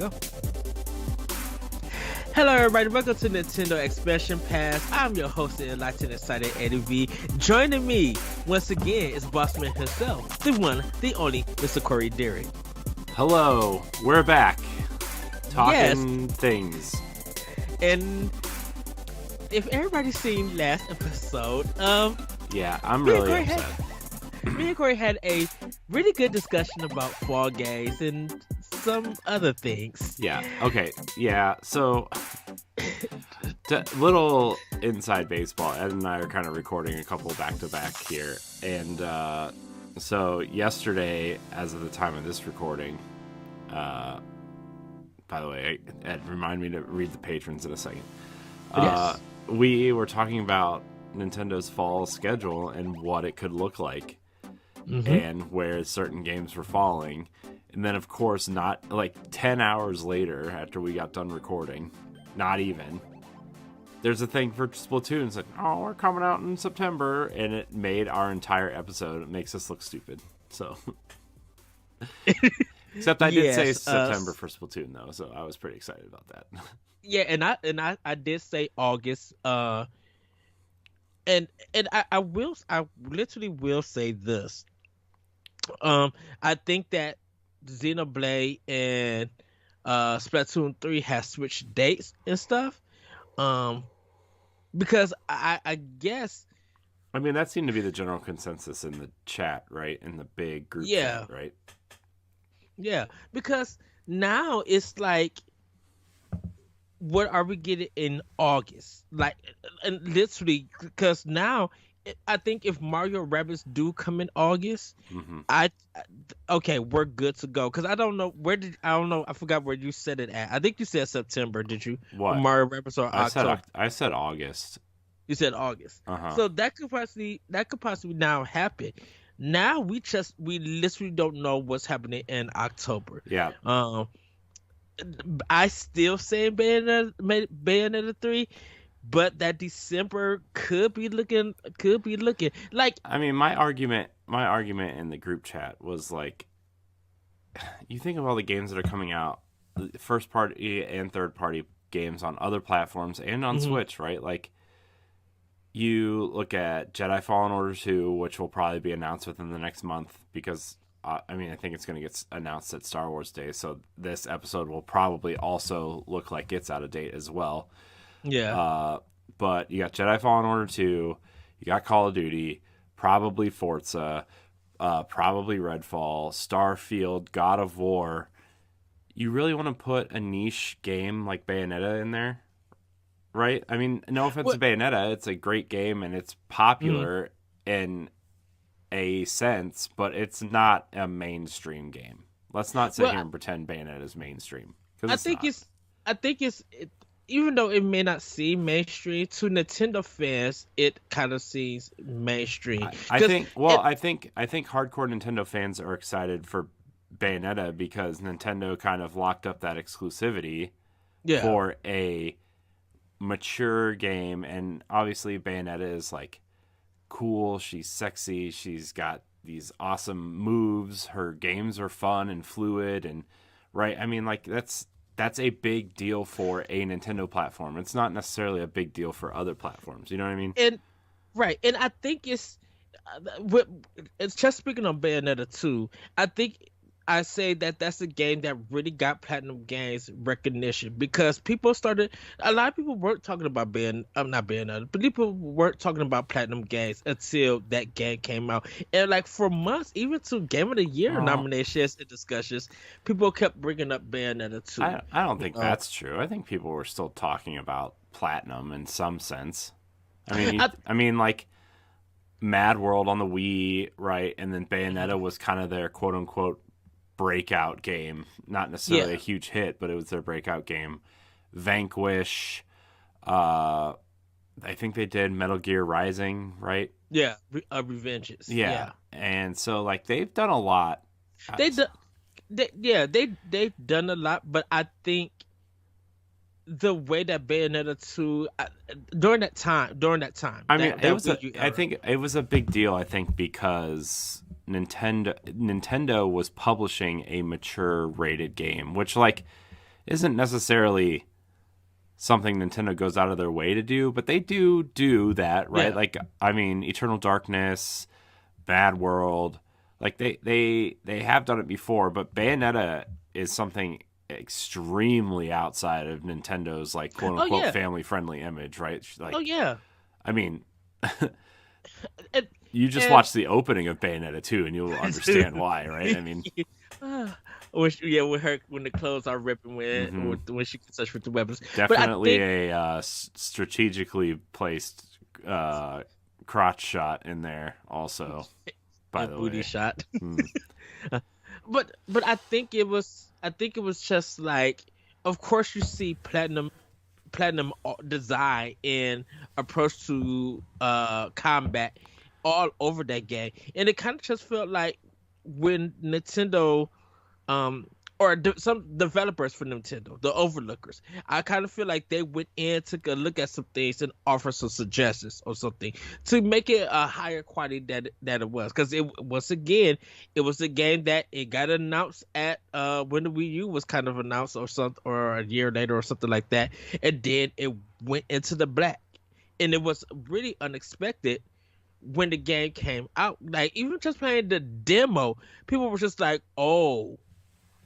go. Hello, everybody. Welcome to Nintendo Expansion Pass. I'm your host and enlightened excited Eddie V. Joining me once again is Bossman himself, the one, the only, Mr. Corey Dirrig. Hello, we're back. Talking things. And if everybody's seen last episode, yeah, I'm really upset. Me and Corey had a really good discussion about Fall Guys and some other things. Yeah, okay, yeah, so little inside baseball. Ed and I are kind of recording a couple back-to-back here, and so yesterday, as of the time of this recording, by the way, Ed, remind me to read the patrons in a second. Yes. We were talking about Nintendo's fall schedule and what it could look like, and where certain games were falling. And then, of course, not like 10 hours later after we got done recording, not even, there's a thing for Splatoon. It's like, oh, we're coming out in September. And it made our entire episode. It makes us look stupid. So, except I did say September for Splatoon, though. So I was pretty excited about that. Yeah, and I did say August. And I literally will say this. I think that Xenoblade and Splatoon 3 has switched dates and stuff. Because I guess, I mean, that seemed to be the general consensus in the chat, right? In the big group chat, right? Yeah, because now it's like, what are we getting in August? Like, and literally, because now I think if Mario Rabbids do come in August, okay, we're good to go. Because I don't know I forgot where you said it at. I think you said September. Did you? What? Mario Rabbids or October? I said August. You said August. So that could possibly now happen. Now we literally don't know what's happening in October. Yeah. I still say Bayonetta 3. But that December could be looking like. I mean, my argument in the group chat was like, you think of all the games that are coming out, first party and third party games on other platforms and on Switch, right? Like, you look at Jedi Fallen Order 2, which will probably be announced within the next month because, I think it's going to get announced at Star Wars Day, so this episode will probably also look like it's out of date as well. Yeah. But you got Jedi Fallen Order 2, you got Call of Duty, probably Forza, probably Redfall, Starfield, God of War. You really want to put a niche game like Bayonetta in there? Right? I mean, no offense to Bayonetta, it's a great game and it's popular in a sense, but it's not a mainstream game. Let's not sit here and pretend Bayonetta is mainstream. I think it's even though it may not seem mainstream to Nintendo fans, it kind of seems mainstream. I think hardcore Nintendo fans are excited for Bayonetta because Nintendo kind of locked up that exclusivity for a mature game, and obviously Bayonetta is like cool, she's sexy, she's got these awesome moves, her games are fun and fluid, and right, I mean, like that's a big deal for a Nintendo platform. It's not necessarily a big deal for other platforms. You know what I mean? And I think it's just speaking on Bayonetta 2. I think I say that's a game that really got PlatinumGames recognition because a lot of people weren't talking about not Bayonetta, but people weren't talking about PlatinumGames until that game came out. And like for months, even to Game of the Year nominations and discussions, people kept bringing up Bayonetta 2. I don't think that's true. I think people were still talking about Platinum in some sense. I mean, like Mad World on the Wii, right? And then Bayonetta was kind of their quote unquote breakout game, not necessarily a huge hit, but it was their breakout game. Vanquish, I think they did Metal Gear Rising, right? Yeah, Revengeance. Yeah, and so like they've done a lot. They've done a lot, but I think the way that Bayonetta 2 during that time. I mean, I think it was a big deal. I think because Nintendo was publishing a mature rated game, which like isn't necessarily something Nintendo goes out of their way to do, but they do that, right? Yeah. Like, I mean, Eternal Darkness, Bad World, like they have done it before, but Bayonetta is something extremely outside of Nintendo's like quote Oh unquote yeah. family friendly image, right? Oh Like, yeah. I mean, And, you just and watch the opening of Bayonetta 2 and you'll understand why, right? I mean, with her when the clothes are ripping when she can touch with the weapons. But I definitely think a strategically placed crotch shot in there also, by a the booty way. shot. Hmm. But I think it was just like, of course you see platinum design and approach to combat all over that game, and it kind of just felt like when Nintendo um some developers for Nintendo, the overlookers, I kind of feel like they went in, took a look at some things and offered some suggestions or something to make it a higher quality that it was, because it once again it was a game that it got announced at when the Wii U was kind of announced or something, or a year later or something like that, and then it went into the black, and it was really unexpected when the game came out. Like, even just playing the demo, people were just like, oh,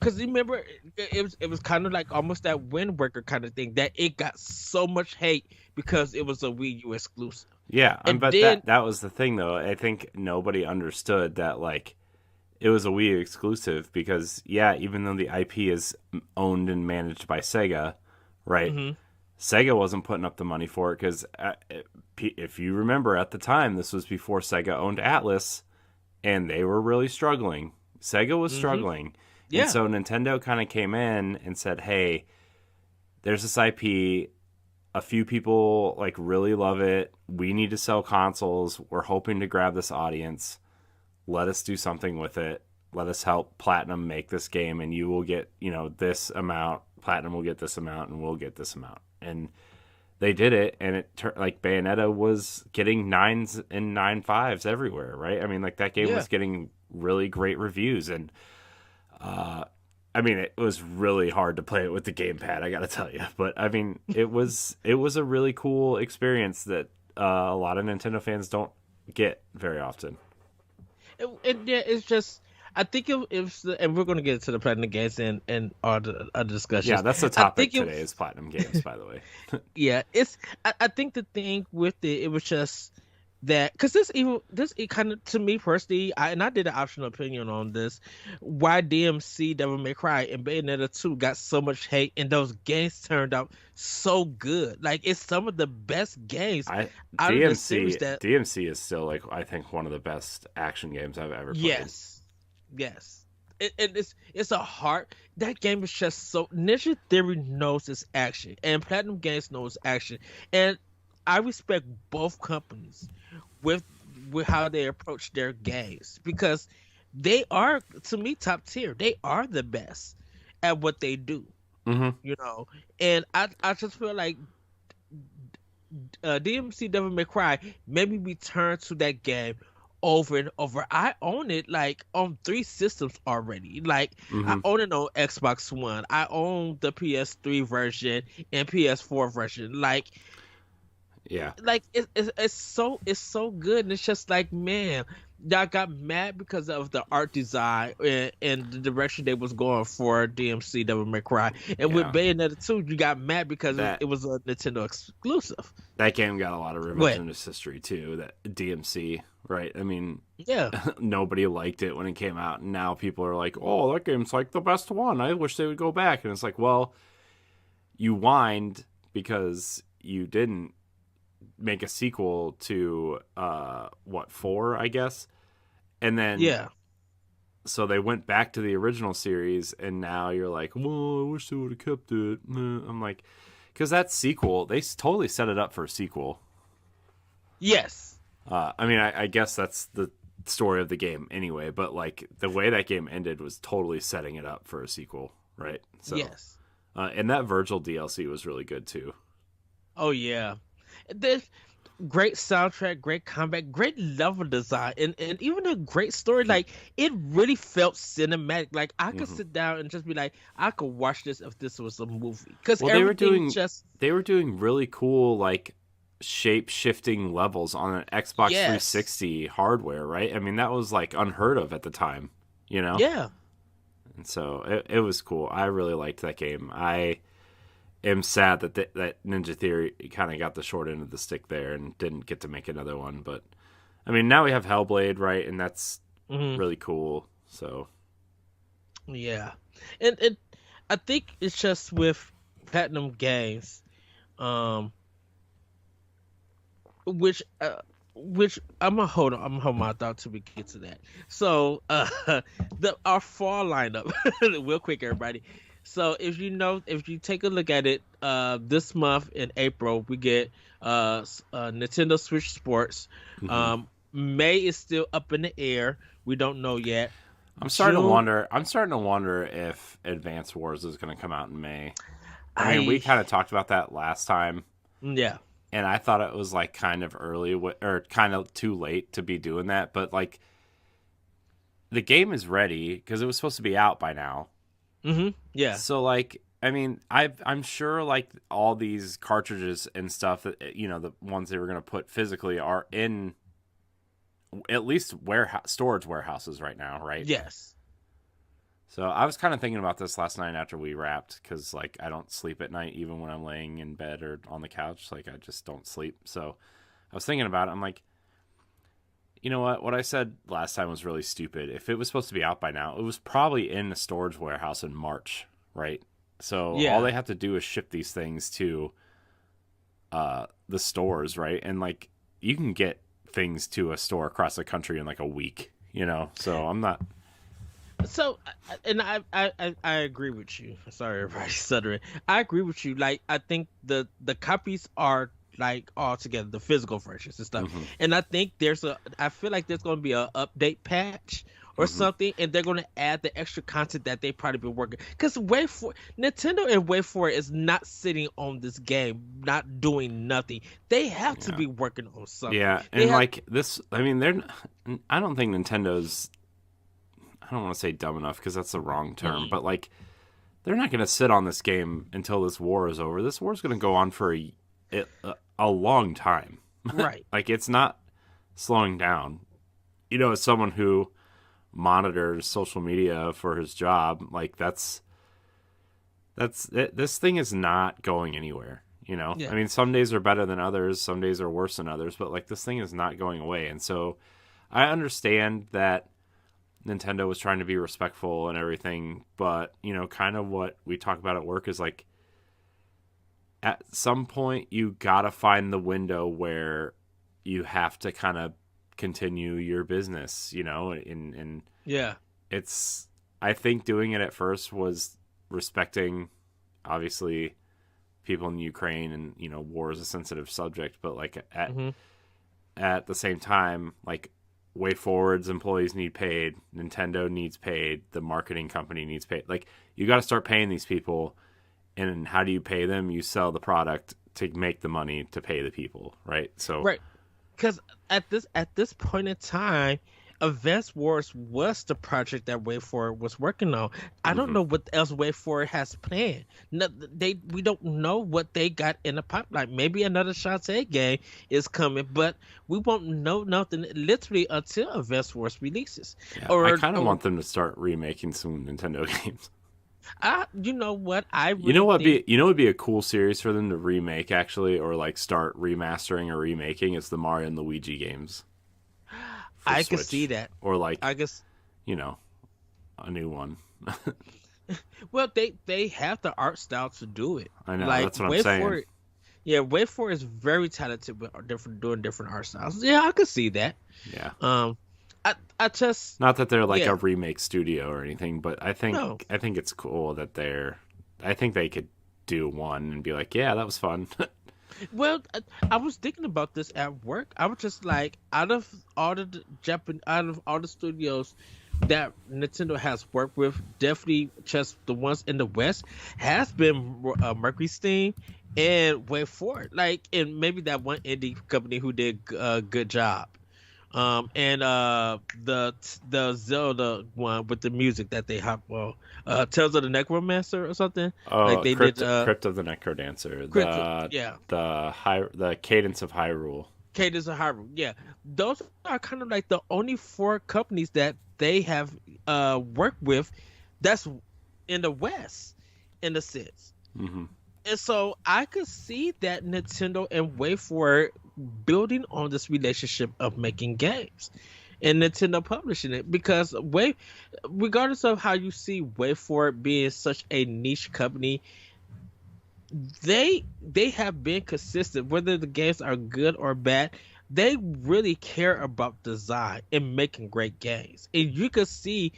because remember, it was kind of like almost that Wind Waker kind of thing, that it got so much hate because it was a Wii U exclusive. Yeah, And but then that was the thing though. I think nobody understood that like it was a Wii U exclusive because yeah, even though the IP is owned and managed by Sega, right? mhm, Sega wasn't putting up the money for it because if you remember at the time, this was before Sega owned Atlas, and they were really struggling. Sega was mhm, struggling, and yeah, so Nintendo kind of came in and said, "Hey, there's this IP. A few people like really love it. We need to sell consoles. We're hoping to grab this audience. Let us do something with it. Let us help Platinum make this game, and you will get, this amount. Platinum will get this amount, and we'll get this amount." And they did it, and it turned like Bayonetta was getting 9s and 9.5s everywhere, right? I mean, like that game yeah. was getting really great reviews, and uh, I mean, it was really hard to play it with the gamepad, I gotta tell you. But I mean, it was a really cool experience that a lot of Nintendo fans don't get very often. Yeah, it's just, I think and we're gonna get into the Platinum Games and other Yeah, discussions. that's the I topic think today is Platinum Games, by the way. yeah, I think the thing with it was just that, because this it kind of, to me personally, I did an optional opinion on this, why DMC Devil May Cry and Bayonetta 2 got so much hate and those games turned out so good. Like, it's some of the best games I out of the series that, DMC is still like I think one of the best action games I've ever played. yes, yes. It's a hard, that game is just so, Ninja Theory knows its action and Platinum Games knows action, and I respect both companies with how they approach their games, because they are, to me, top tier. They are the best at what they do, Hmm. you know. And I just feel like DMC Devil May Cry made me return to that game over and over. I own it like on 3 systems already. Like, I Hmm. own it on Xbox One. I own the PS3 version and PS4 version. Yeah. It's so good, and it's just like, man, y'all got mad because of the art design and the direction they was going for DMC Devil May Cry, and with Yeah. Bayonetta 2 you got mad because That it was a Nintendo exclusive. that game got a lot of But revisionist history too. That DMC, right? I mean, yeah, nobody liked it when it came out, and now people are like, "Oh, that game's like the best one. I wish they would go back." And it's like, well, you whined because you didn't make a sequel to what, 4, I guess, and then yeah, so they went back to the original series, and now you're like, well, I wish they would have kept it. I'm like, because that sequel, they totally set it up for a sequel. yes, I mean, I guess that's the story of the game anyway, but like the way that game ended was totally setting it up for a sequel, right? So, yes. and that Virgil DLC was really good too. Oh yeah. There's great soundtrack, great combat, great level design, and even a great story. Like, it really felt cinematic. Like, I could sit down and just be like, I could watch this if this was a movie. Because they were doing really cool, like, shape shifting levels on an Xbox 360 hardware, right? I mean, that was like unheard of at the time, you know? Yeah. And so it was cool. I really liked that game. I am sad that that Ninja Theory kind of got the short end of the stick there and didn't get to make another one. But I mean, now we have Hellblade, right? And that's really cool. So yeah, and I think it's just with Platinum Games, which I'm gonna hold my thought till we get to that. So our fall lineup, real quick, everybody. So if you take a look at it, this month in April we get Nintendo Switch Sports. May is still up in the air. We don't know yet. I'm starting to wonder if Advance Wars is going to come out in May. I mean, we kind of talked about that last time. Yeah. And I thought it was like kind of early or kind of too late to be doing that, but like the game is ready because it was supposed to be out by now. Yeah. So like, I mean, I'm sure like all these cartridges and stuff that, the ones they were going to put physically are in at least storage warehouses right now, right? Yes. So I was kind of thinking about this last night after we wrapped because like I don't sleep at night even when I'm laying in bed or on the couch. Like I just don't sleep. So I was thinking about it. I'm like, you know what? What I said last time was really stupid. If it was supposed to be out by now, it was probably in a storage warehouse in March, right? So all they have to do is ship these things to the stores, right? And like you can get things to a store across the country in like a week, So I'm not. So, and I agree with you. Sorry, everybody's stuttering. I agree with you. Like, I think the copies are like all together, the physical versions and stuff. And I think I feel like there's going to be a update patch or something, and they're going to add the extra content that they probably been working. Because Nintendo and WayFor is not sitting on this game, not doing nothing. They have to be working on something. Yeah, and like this, I mean, I don't think Nintendo's. I don't want to say dumb enough because that's the wrong term, but like they're not going to sit on this game until this war is over. This war is going to go on for a long time. Right. Like it's not slowing down. As someone who monitors social media for his job, like that's this thing is not going anywhere. Yeah. I mean, some days are better than others. Some days are worse than others, but like this thing is not going away. And so I understand that Nintendo was trying to be respectful and everything, but kind of what we talk about at work is like at some point you gotta find the window where you have to kind of continue your business, and it's, I think doing it at first was respecting obviously people in Ukraine and war is a sensitive subject, but like at the same time, like WayForward's employees need paid, Nintendo needs paid, the marketing company needs paid. Like you got to start paying these people, and how do you pay them? You sell the product to make the money to pay the people, right? So right, because at this point in time, Advance Wars was the project that WayForward was working on. I don't know what else WayForward has planned. No, we don't know what they got in the pipeline. Maybe another Shantae game is coming, but we won't know nothing literally until Advance Wars releases. Yeah, I kind of want them to start remaking some Nintendo games. You know what? Would be a cool series for them to remake actually, or like start remastering or remaking? It's the Mario and Luigi games. I can see that. Or like, I guess, a new one. Well, they have the art style to do it. I know, that's what I'm saying. WayForward is very talented with doing different art styles. Yeah, I could see that. Yeah. I just, not that they're like a remake studio or anything, but I think it's cool that I think they could do one and be like, yeah, that was fun. Well, I was thinking about this at work. I was just like, out of all the studios that Nintendo has worked with, definitely just the ones in the West has been Mercury Steam and wait for it. Like, and maybe that one indie company who did a good job. And the Zelda one with the music that they have, Tales of the Necromancer or something. Like Oh, they did Crypt of the Necrodancer. Crypto, yeah. The Cadence of Hyrule. Cadence of Hyrule, yeah. Those are kind of like the only four companies that they have worked with that's in the West, in a sense. Mm-hmm. And so I could see that Nintendo and WayForward building on this relationship of making games and Nintendo publishing it, because regardless of how you see WayForward being such a niche company, they have been consistent, whether the games are good or bad. They really care about design and making great games, and you can see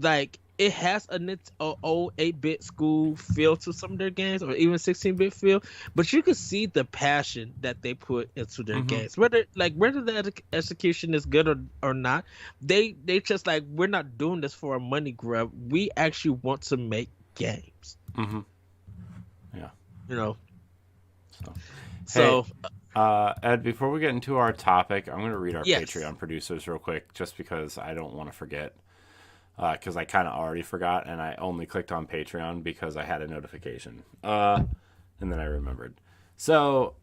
like it has a old 8-bit school feel to some of their games, or even 16-bit feel, but you can see the passion that they put into their games, whether the execution is good or not. They just like, we're not doing this for a money grab, we actually want to make games. Yeah, you know. So Ed, before we get into our topic, I'm going to read our Patreon producers real quick, just because I don't want to forget. Because I kind of already forgot, and I only clicked on Patreon because I had a notification. And then I remembered. So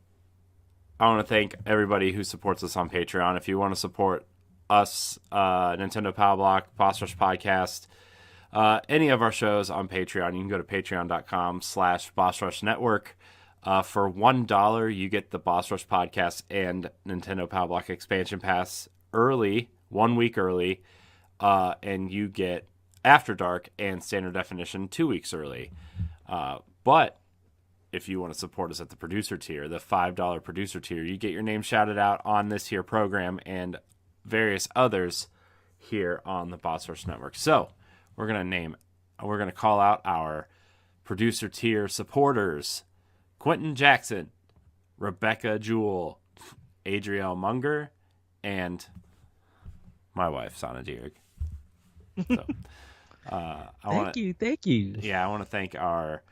I want to thank everybody who supports us on Patreon. If you want to support us, Nintendo Power Block, Boss Rush Podcast, any of our shows on Patreon, you can go to patreon.com/Boss Rush Network. For $1, you get the Boss Rush Podcast and Nintendo Power Block Expansion Pass early, 1 week early. And you get After Dark and Standard Definition 2 weeks early. But if you want to support us at the producer tier, the $5 producer tier, you get your name shouted out on this here program and various others here on the Boss Rush Network. So we're going to call out our producer tier supporters: Quentin Jackson, Rebecca Jewell, Adrielle Munger, and my wife, Sana Dirrig. So, Thank you. Yeah, I want to thank our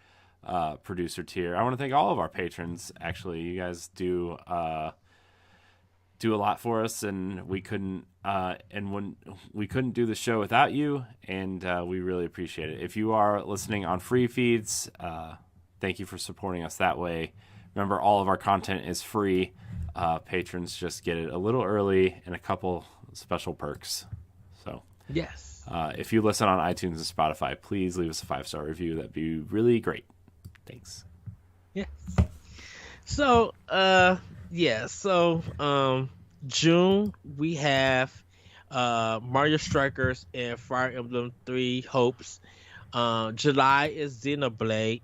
producer tier. I want to thank all of our patrons. Actually, you guys do a lot for us, and we couldn't do the show without you, and we really appreciate it. If you are listening on free feeds, thank you for supporting us that way. Remember, all of our content is free. Patrons just get it a little early and a couple special perks. So yes. If you listen on iTunes and Spotify, please leave us a 5-star review. That'd be really great. Thanks. Yes. So, June we have Mario Strikers and Fire Emblem 3 Hopes. July is Xenoblade.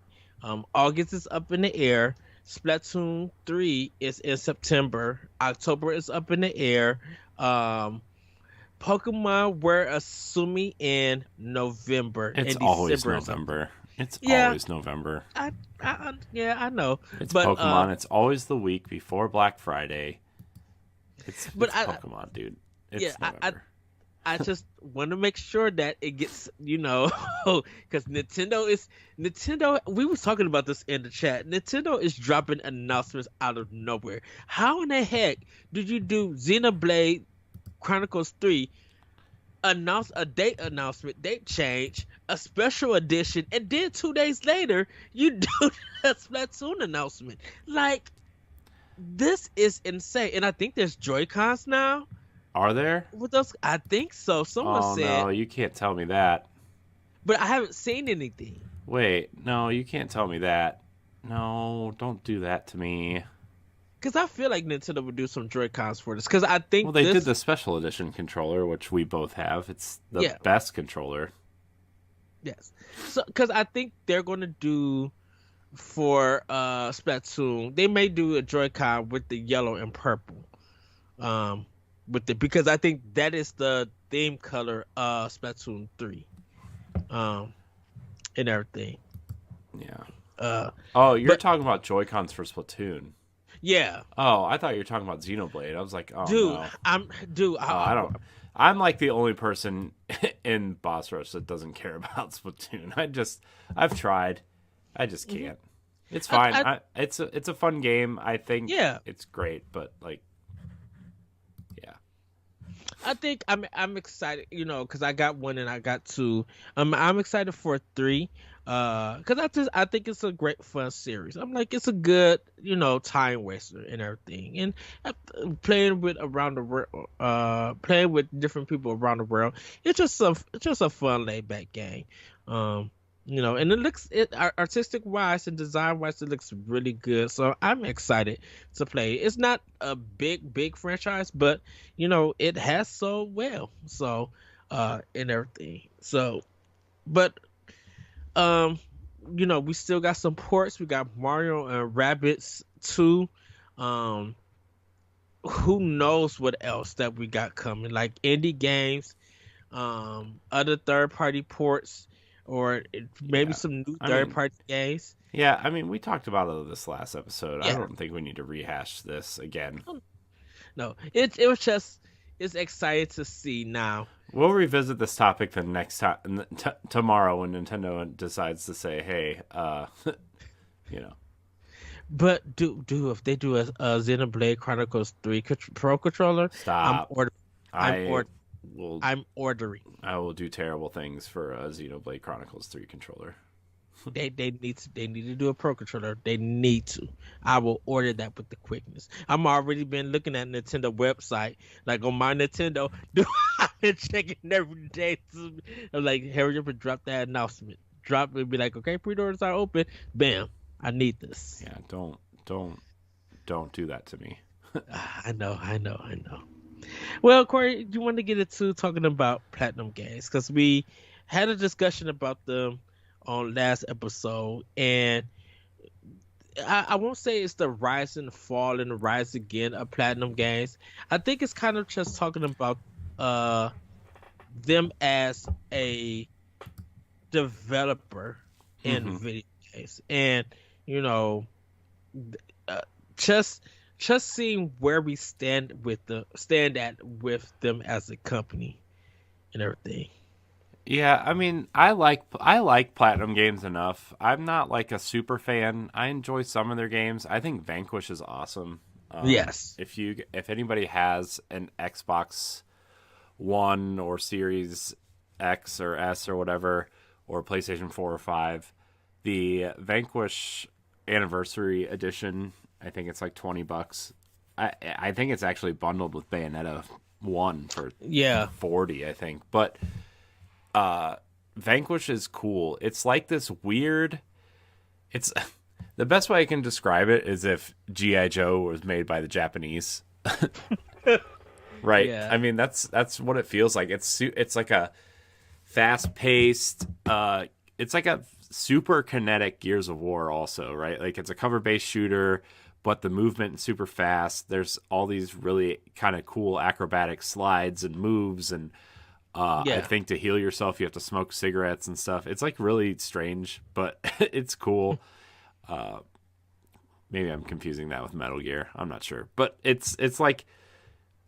August is up in the air. Splatoon 3 is in September. October is up in the air. Pokemon, we're assuming in November. It's always November. It's always November. I know. It's Pokemon. It's always the week before Black Friday. It's Pokemon, dude. It's November. I just want to make sure that it gets, because Nintendo, we was talking about this in the chat. Nintendo is dropping announcements out of nowhere. How in the heck did you do Xenoblade Chronicles 3, announce a date change, a special edition, and then 2 days later, you do a Splatoon announcement? Like, this is insane. And I think there's Joy-Cons now. Are there? With those, I think so. Someone said. Oh, no, you can't tell me that. But I haven't seen anything. Wait, no, you can't tell me that. No, don't do that to me. Because I feel like Nintendo would do some Joy-Cons for this. Because I think they did the special edition controller, which we both have. It's the best controller. Yes. So, because I think they're going to do for Splatoon, they may do a Joy-Con with the yellow and purple. Because I think that is the theme color of Splatoon 3. And everything. Yeah. You're talking about Joy-Cons for Splatoon. Yeah. Oh, I thought you were talking about Xenoblade. I was like, oh, dude, I'm like the only person in Boss Rush that doesn't care about Splatoon. I've tried. I just can't. It's fine. It's a fun game. I think it's great, but like, yeah. I think I'm excited, because I got 1 and I got 2. I'm excited for 3, because I think it's a great fun series. I'm like, it's a good, time waster and everything, and playing with around the world, playing with different people around the world. It's just a fun laid back game. And artistic wise and design wise, it looks really good. So I'm excited to play. It's not a big franchise, but it has sold well. So, and everything. So, but we still got some ports. We got Mario and Rabbids 2. Who knows what else that we got coming? Like indie games, other third party ports, or maybe some new third-party games. Yeah, I mean, we talked about this last episode. Yeah. I don't think we need to rehash this again. No, it was just, it's exciting to see now. We'll revisit this topic the next time tomorrow when Nintendo decides to say, "Hey, But if they do a Xenoblade Chronicles 3 Pro controller, stop. I'm ordering. I will do terrible things for a Xenoblade Chronicles 3 controller. They need to do a Pro controller. They need to. I will order that with the quickness. I'm already been looking at Nintendo website, like on my Nintendo. I've been checking every day. I'm like, hurry up and drop that announcement. Drop it, be like, okay, pre-orders are open. Bam, I need this. Yeah, don't do that to me. I know. Well, Corey, you want to get into talking about PlatinumGames, because we had a discussion about them on last episode, and I won't say it's the rise and fall and the rise again of PlatinumGames. I think it's kind of just talking about them as a developer in video games, and just seeing where we stand at with them as a company and everything. Yeah, I mean, I like PlatinumGames enough. I'm not like a super fan. I enjoy some of their games. I think Vanquish is awesome. Yes. If anybody has an Xbox One or Series X or S or whatever, or PlayStation 4 or 5, the Vanquish Anniversary Edition, I think it's like $20. I think it's actually bundled with Bayonetta 1 for $40, I think. But Vanquish is cool. It's like this weird. It's the best way I can describe it is if G.I. Joe was made by the Japanese, right? Yeah. I mean, that's what it feels like. It's like a fast paced. It's like a super kinetic Gears of War, also, right? Like it's a cover based shooter, but the movement is super fast. There's all these really kind of cool acrobatic slides and moves, and I think to heal yourself you have to smoke cigarettes and stuff. It's like really strange, but it's cool. Maybe I'm confusing that with Metal Gear. I'm not sure, but it's like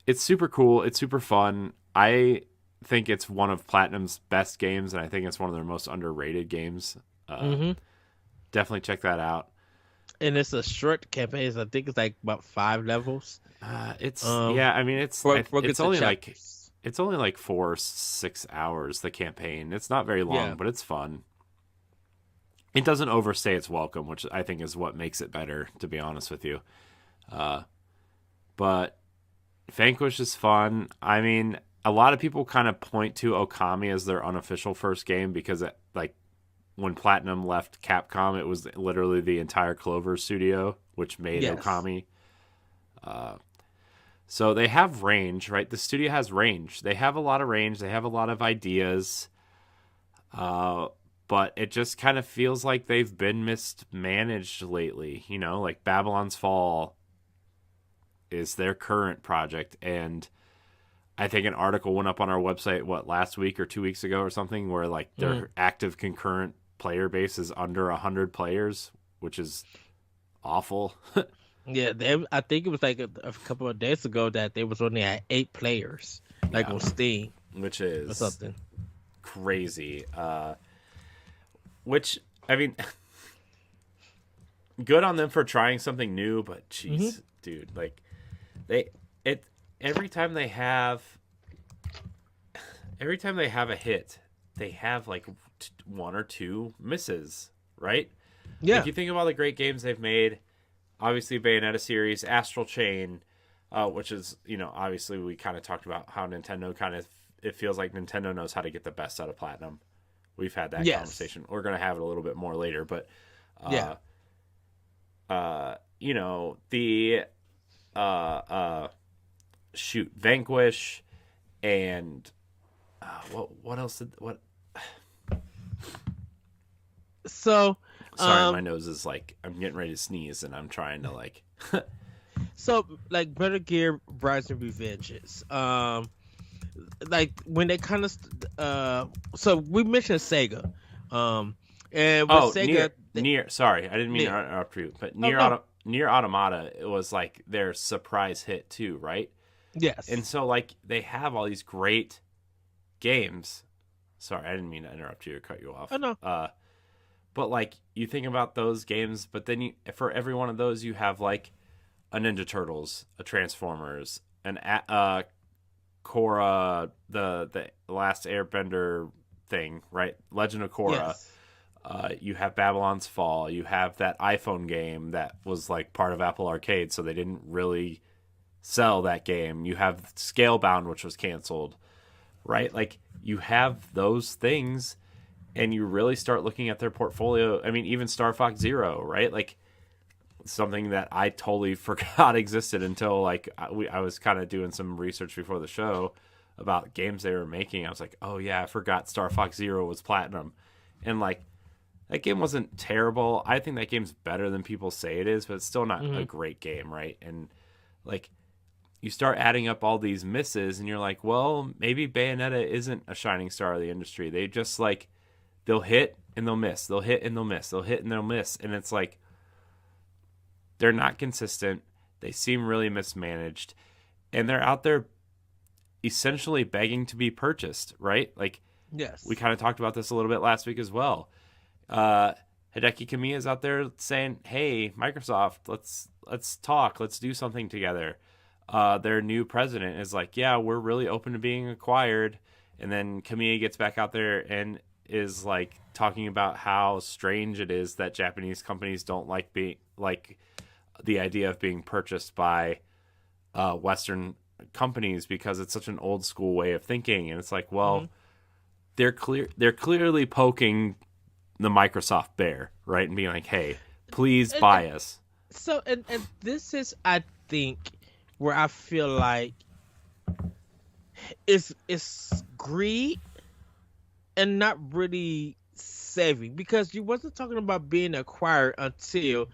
it's super cool. It's super fun. I think it's one of Platinum's best games, and I think it's one of their most underrated games. Definitely check that out. And it's a short campaign. I think it's like about 5 levels. It's I mean it's only like. It's only like 4 or 6 hours, the campaign. It's not very long, but it's fun. It doesn't overstay its welcome, which I think is what makes it better, to be honest with you. But Vanquish is fun. I mean, a lot of people kind of point to Okami as their unofficial first game because when Platinum left Capcom, it was literally the entire Clover studio, which made Okami. So they have range, right? The studio has range. They have a lot of range. They have a lot of ideas. But it just kind of feels like they've been mismanaged lately. Like Babylon's Fall is their current project. And I think an article went up on our website, last week or 2 weeks ago or something, where like their active concurrent player base is under 100 players, which is awful. Yeah, I think it was like a couple of days ago that they was only at 8 players, like on Steam, which is or something crazy. Which I mean, good on them for trying something new, but jeez, dude, like every time they have a hit, they have like one or two misses, right? Yeah. Like you think of all the great games they've made, obviously Bayonetta series, Astral Chain, which is, obviously we kind of talked about how Nintendo it feels like Nintendo knows how to get the best out of Platinum. We've had that conversation. We're going to have it a little bit more later, but the Vanquish and what else what So sorry, my nose is like, I'm getting ready to sneeze and I'm trying to like so like Metal Gear Rise and Revengeance, like when they kind of so we mentioned Sega, and with Sega, sorry, I didn't mean to interrupt you, but Nier Automata, it was like their surprise hit too, right? Yes. And so like they have all these great games. Sorry, I didn't mean to interrupt you or cut you off. Oh no. But like you think about those games, but then for every one of those you have like a Ninja Turtles, a Transformers, an Korra, the Last Airbender thing, right? Legend of Korra. Yes. You have Babylon's Fall. You have that iPhone game that was like part of Apple Arcade, so they didn't really sell that game. You have Scalebound, which was canceled, right? Like you have those things, and you really start looking at their portfolio. I mean, even Star Fox Zero, right? Like something that I totally forgot existed until like I was kind of doing some research before the show about games they were making. I was like, oh yeah, I forgot Star Fox Zero was Platinum, and like that game wasn't terrible. I think that game's better than people say it is, but it's still not a great game, right? And like you start adding up all these misses, and you're like, well, maybe Bayonetta isn't a shining star of the industry. They just like they'll hit and they'll miss, they'll hit and they'll miss, they'll hit and they'll miss, and it's like they're not consistent. They seem really mismanaged, and they're out there essentially begging to be purchased, right? Like, yes, we kind of talked about this a little bit last week as well. Hideki Kamiya is out there saying, "Hey, Microsoft, let's talk, let's do something together." Their new president is like, "Yeah, we're really open to being acquired," and then Kamiya gets back out there and is like talking about how strange it is that Japanese companies don't like the idea of being purchased by Western companies because it's such an old school way of thinking. And it's like, well, they're clearly poking the Microsoft bear, right? And being like, hey, please buy us. So, and this is, I think, where I feel like it's greed and not really saving, because you wasn't talking about being acquired until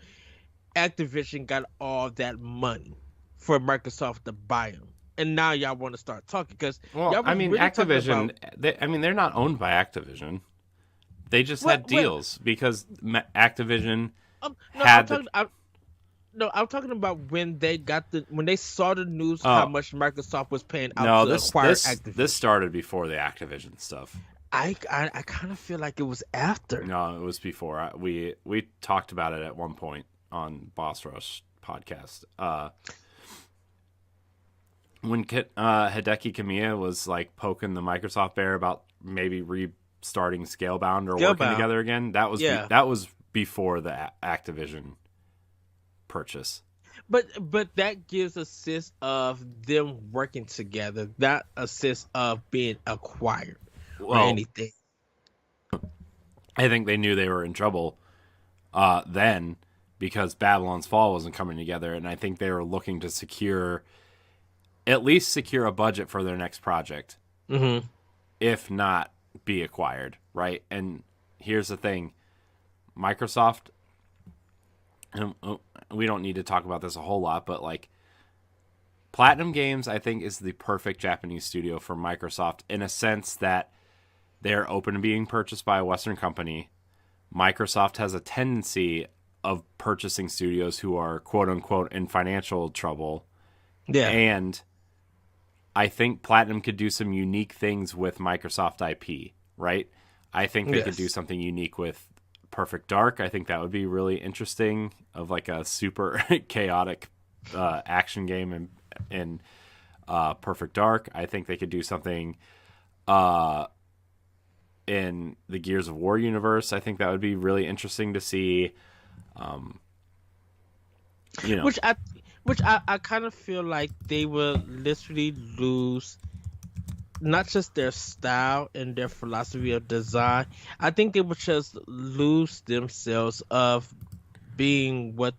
Activision got all that money for Microsoft to buy them, and now y'all want to start talking because I mean, really Activision. They're not owned by Activision. They just had deals because Activision had. I'm talking about when they saw the news how much Microsoft was paying out to acquire Activision. This started before the Activision stuff. I kind of feel like it was after. No, it was before. We talked about it at one point on Boss Rush podcast. When Hideki Kamiya was like poking the Microsoft bear about maybe restarting Scalebound or working together again, that was before the Activision purchase. But that gives a sense of them working together, not a sense of being acquired or anything. I think they knew they were in trouble then because Babylon's Fall wasn't coming together, and I think they were looking to at least secure a budget for their next project, if not be acquired, right? And here's the thing, Microsoft, and we don't need to talk about this a whole lot, but like PlatinumGames, I think, is the perfect Japanese studio for Microsoft in a sense that they're open to being purchased by a Western company. Microsoft has a tendency of purchasing studios who are quote unquote in financial trouble. Yeah. And I think Platinum could do some unique things with Microsoft IP, right? I think they could do something unique with Perfect Dark. I think that would be really interesting, of like a super chaotic action game in Perfect Dark. I think they could do something in the Gears of War universe. I think that would be really interesting to see. You know, which I kind of feel like they will literally lose not just their style and their philosophy of design. I think they would just lose themselves of being what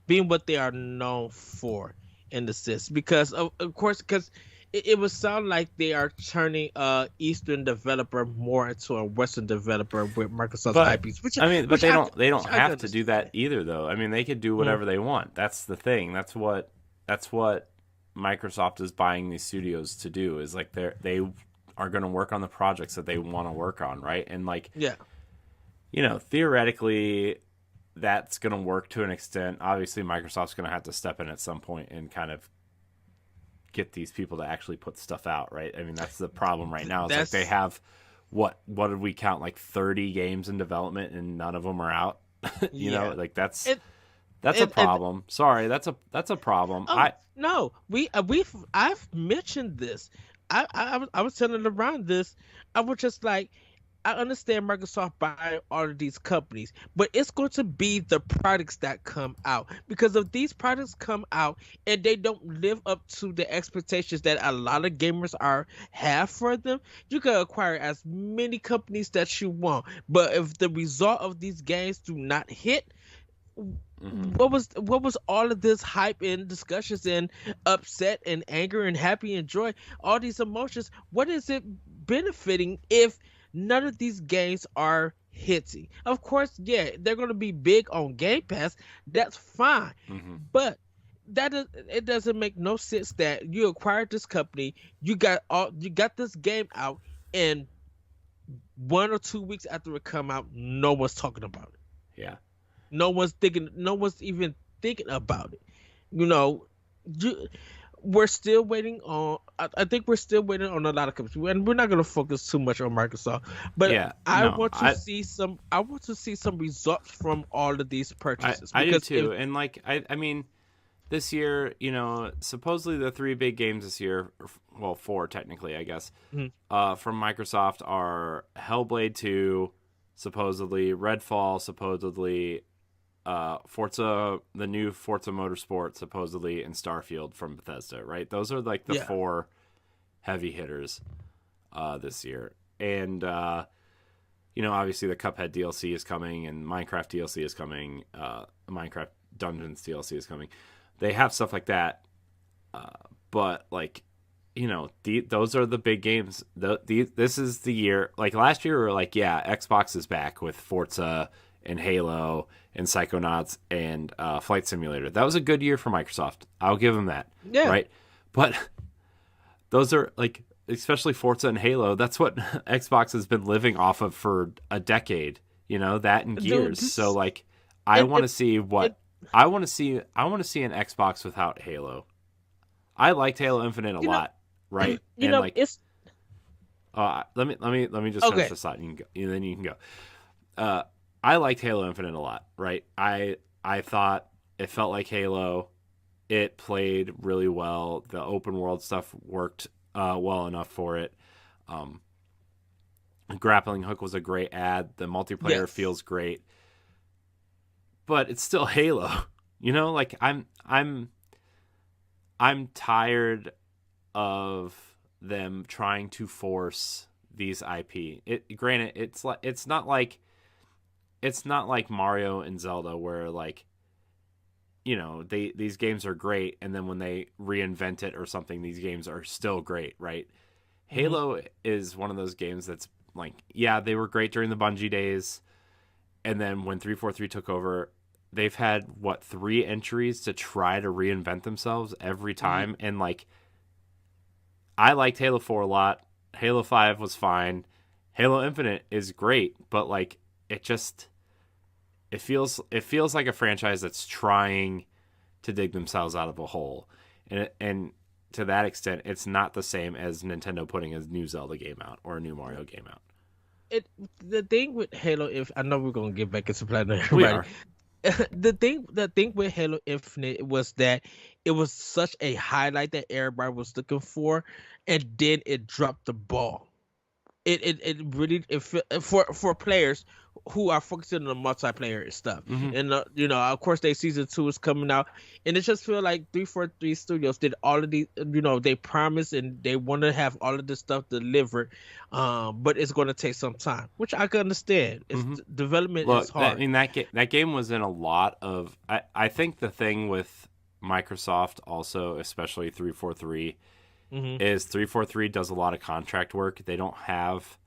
they are known for in the sense because of course because it would sound like they are turning Eastern developer more into a Western developer with Microsoft's but IPs, which I mean, but which they I don't which I have to do that understand. either, though. I mean, they could do whatever they want. That's the thing. That's what Microsoft is buying these studios to do, is like they are going to work on the projects that they want to work on, right? And like, Yeah, theoretically, that's going to work to an extent. Obviously, Microsoft's going to have to step in at some point and kind of get these people to actually put stuff out, right? I mean, that's the problem right now. It's like they that's have what did we count, like 30 games in development and none of them are out. yeah. Like that's And that's a and problem. Sorry, that's a problem. oh no, I've mentioned this. I was telling around this. I was just like, I understand Microsoft buying all of these companies, but it's going to be the products that come out because if these products come out and they don't live up to the expectations that a lot of gamers are have for them, you can acquire as many companies that you want. But if the result of these games do not hit, Hmm. what was all of this hype and discussions and upset and anger and happy and joy, all these emotions, what is it benefiting if none of these games are hitting? Of course, yeah, they're going to be big on Game Pass, that's fine, Hmm. but it doesn't make no sense that you acquired this company, you got this game out, and 1 or 2 weeks after it come out, no one's talking about it. Yeah. No one's even thinking about it. You know, you, we're still waiting on. I think we're still waiting on a lot of companies, and we're not going to focus too much on Microsoft. But Yeah. I No, want to see some. I want to see some results from all of these I purchases I do because if too. And like I mean, this year, supposedly the three big games this year, well, four technically, I guess, Mhm. from Microsoft are Hellblade 2, supposedly, Redfall, supposedly, Forza, the new Forza Motorsport, supposedly, and Starfield from Bethesda, right? Those are like the yeah, four heavy hitters this year. And, obviously the Cuphead DLC is coming and Minecraft DLC is coming. Minecraft Dungeons DLC is coming. They have stuff like that. But, like, those are the big games. This is the year. Like, last year, we were like, yeah, Xbox is back with Forza and Halo and Psychonauts and Flight Simulator. That was a good year for Microsoft. I'll give them that, yeah, right? But those are, like, especially Forza and Halo, that's what Xbox has been living off of for a decade. That and dude. Gears. So, This like, I it want to see it what I want to see. I want to see an Xbox without Halo. I liked Halo Infinite a you know lot, right? you And know like, it's let me just finish okay. this thought, and then you can go. Uh, I liked Halo Infinite a lot, right? I thought it felt like Halo. It played really well. The open world stuff worked well enough for it. Um, Grappling Hook was a great ad. The multiplayer Yes, feels great, but it's still Halo. Like I'm tired of them trying to force these IP. Granted, it's not like Mario and Zelda where, like, these games are great, and then when they reinvent it or something, these games are still great, right? hmm Halo is one of those games that's like, yeah, they were great during the Bungie days, and then when 343 took over, they've had what, three entries to try to reinvent themselves every time, and like, I liked Halo 4 a lot. Halo 5 was fine. Halo Infinite is great, but like, it just it feels like a franchise that's trying to dig themselves out of a hole. And to that extent, it's not the same as Nintendo putting a new Zelda game out or a new Mario game out. it the thing with Halo, if I know we're gonna get back into Platinum, We everybody. are. The thing with Halo Infinite was that it was such a highlight that everybody was looking for, and then it dropped the ball. It really for players who are focusing on the multiplayer stuff. Mm-hmm. And of course, their season 2 is coming out, and it just feel like 343 Studios did all of these. They promised and they want to have all of this stuff delivered, but it's going to take some time, which I can understand. It's Mm-hmm. development is Look, hard. that game was in a lot of. I think the thing with Microsoft also, especially 343, Hmm. is 343 does a lot of contract work. They don't have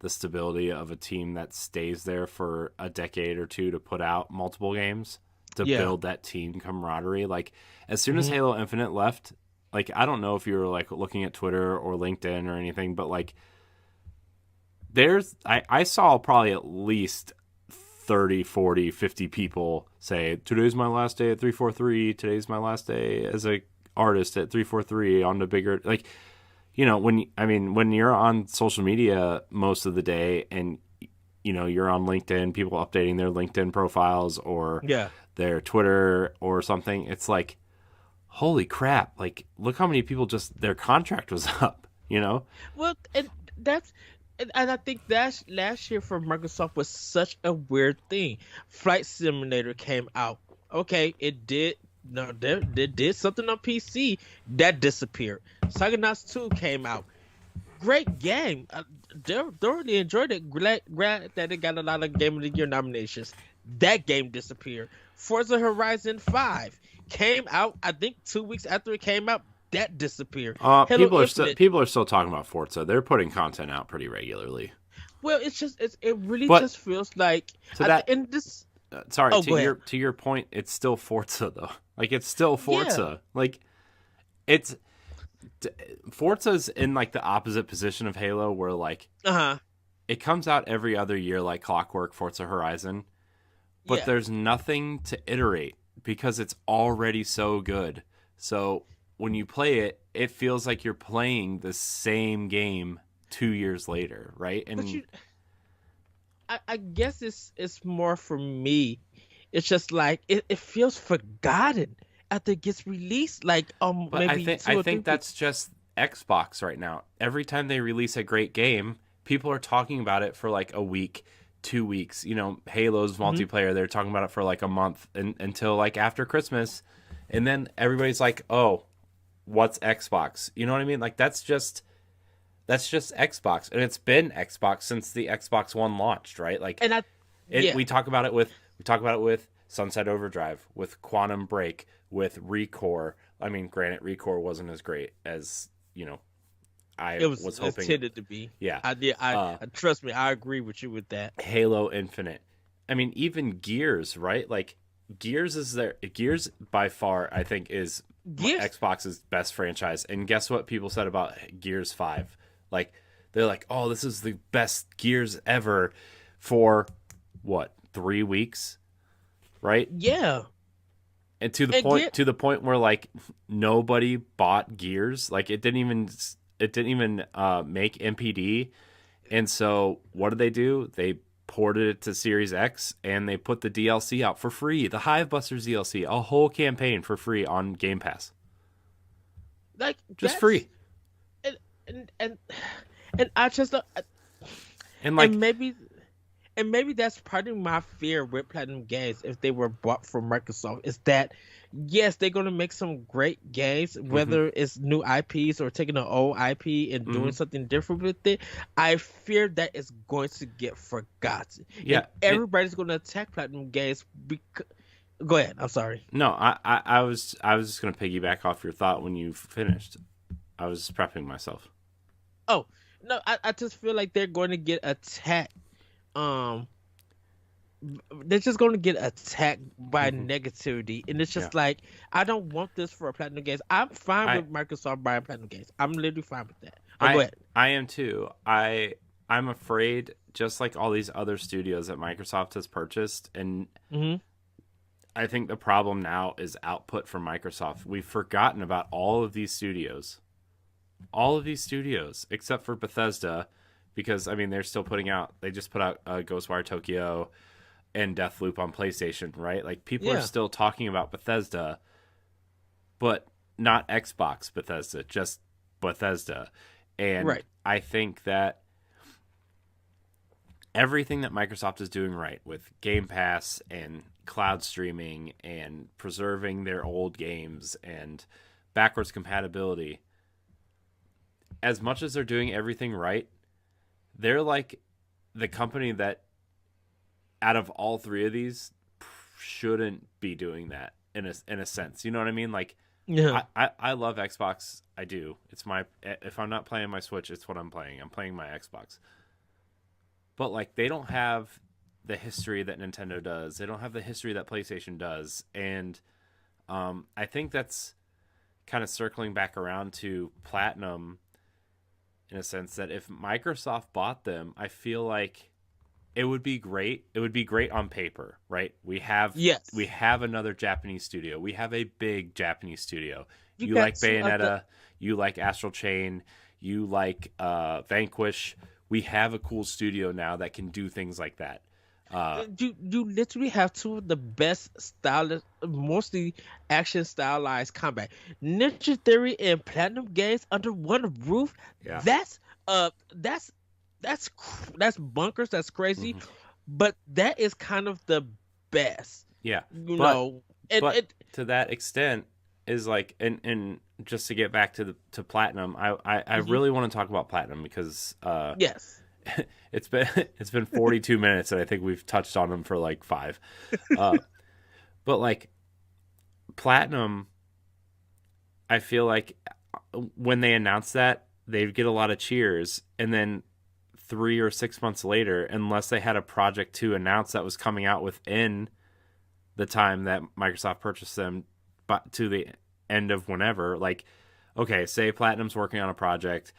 the stability of a team that stays there for a decade or two to put out multiple games to Yeah. build that team camaraderie. Like as soon as Hmm. Halo Infinite left, like I don't know if you were like looking at Twitter or LinkedIn or anything, but like I saw probably at least 30, 40, 50 people say today's my last day at 343, today's my last day as a artist at 343 on the bigger like when you're on social media most of the day and you're on LinkedIn, people updating their LinkedIn profiles or Yeah. their Twitter or something, it's like holy crap, like look how many people just their contract was up, Well, and that's and I think that last year for Microsoft was such a weird thing. Flight Simulator came out. Okay, it did. No, they did something on PC that disappeared. Psychonauts 2 came out. Great game. Thoroughly enjoyed it. Glad that it got a lot of Game of the Year nominations. That game disappeared. Forza Horizon 5 came out, I think 2 weeks after it came out. That disappeared. Halo Infinite. People are still talking about Forza. They're putting content out pretty regularly. Well, it really But just feels like to that, and this. sorry, Oh, go ahead. to your point, it's still Forza though. Like it's still Yeah. Forza. Like it's Forza's in like the opposite position of Halo, where like Uh-huh. it comes out every other year like clockwork, Forza Horizon, but Yeah. there's nothing to iterate because it's already so good. So when you play it, it feels like you're playing the same game 2 years later, right? But And I guess it's more for me. It's just like it feels forgotten after it gets released, like but maybe I two or three think weeks. that's just Xbox right now. Every time they release a great game, people are talking about it for like a week, 2 weeks. Halo's Hmm. multiplayer, they're talking about it for like a month until like after Christmas. And then everybody's like, "Oh, what's Xbox?" You know what I mean? Like that's just Xbox, and it's been Xbox since the Xbox One launched, right? Like And I it yeah. we talk about it with Sunset Overdrive, with Quantum Break, with Recore. I mean, granted, Recore wasn't as great as I was It's hoping. tended to be. Yeah, I did. uh, Trust me. I agree with you with that. Halo Infinite. I mean, even Gears, right? Like Gears by far, I think, is Gears. Xbox's best franchise. And guess what people said about Gears 5? Like they're like, "Oh, this is the best Gears ever," for what, 3 weeks, right? Yeah. And to the And point get to the point where like nobody bought Gears. Like it didn't even make MPD. And so what did they do? They ported it to Series X and they put the DLC out for free. The Hive Busters DLC, a whole campaign for free on Game Pass. like Just that's free. and and and, and I just don't- And like and maybe and maybe that's part of my fear with Platinum Games if they were bought from Microsoft is that yes, they're gonna make some great games, mhm, whether it's new IPs or taking an old IP and doing mhm. something different with it. I fear that it's going to get forgotten, and Yeah, everybody's gonna attack Platinum Games. Go ahead. I'm sorry. no, I was just gonna piggyback off your thought when you finished. I was just prepping myself. Oh no, I just feel like they're going to get attacked. Um, they're just going to get attacked by Hmm. negativity, and it's Yeah, just like I don't want this for a Platinum Games. I'm fine I with Microsoft buying Platinum Games. I'm literally fine with that. Oh, go I ahead. I am too. I'm afraid, just like all these other studios that Microsoft has purchased, and Hmm. I think the problem now is output from Microsoft. We've forgotten about all of these studios except for Bethesda, because I mean they're still putting out. They just put out Ghostwire Tokyo and Deathloop on PlayStation, right? Like people are still talking about Bethesda, but not Xbox Bethesda, just Bethesda. And I think that everything that Microsoft is doing right with Game Pass and cloud streaming and preserving their old games and backwards compatibility, as much as they're doing everything right, they're like the company that out of all three of these shouldn't be doing that in a sense. You know what I mean? Like, I love Xbox. I do. It's my, if I'm not playing my Switch, it's what I'm playing. I'm playing my Xbox. But like, they don't have the history that Nintendo does. They don't have the history that PlayStation does. And I think that's kind of circling back around to Platinum in a sense that if Microsoft bought them, I feel like it would be great. It would be great on paper, right? We have another Japanese studio. We have a big Japanese studio. You like Bayonetta, you like Astral Chain, you like Vanquish. We have a cool studio now that can do things like that. You literally have two of the best stylist, mostly action stylized combat. Ninja Theory and Platinum Games under one roof. Yeah. That's bunkers. That's crazy, but that is kind of the best. Yeah, you know. But to that extent is like, and just to get back to Platinum, I really want to talk about Platinum because yes. It's been 42 minutes and I think we've touched on them for like 5. But like Platinum, I feel like when they announce that, they get a lot of cheers, and then 3 or 6 months later, unless they had a project to announce that was coming out within the time that Microsoft purchased them, but to the end of whenever, like, okay, say Platinum's working on a project,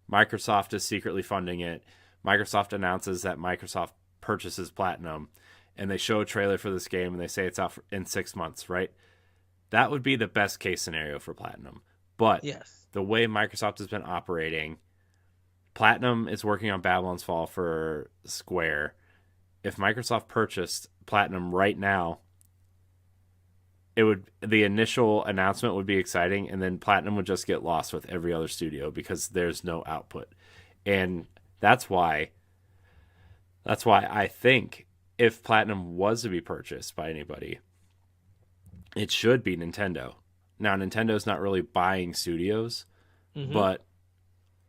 Microsoft is secretly funding it. Microsoft announces that Microsoft purchases Platinum, and they show a trailer for this game, and they say it's out in 6 months, right? That would be the best case scenario for Platinum. But the way Microsoft has been operating, Platinum is working on Babylon's Fall for Square. If Microsoft purchased Platinum right now, the initial announcement would be exciting, and then Platinum would just get lost with every other studio because there's no output. And that's why I think if Platinum was to be purchased by anybody, it should be Nintendo. Now, Nintendo's not really buying studios, but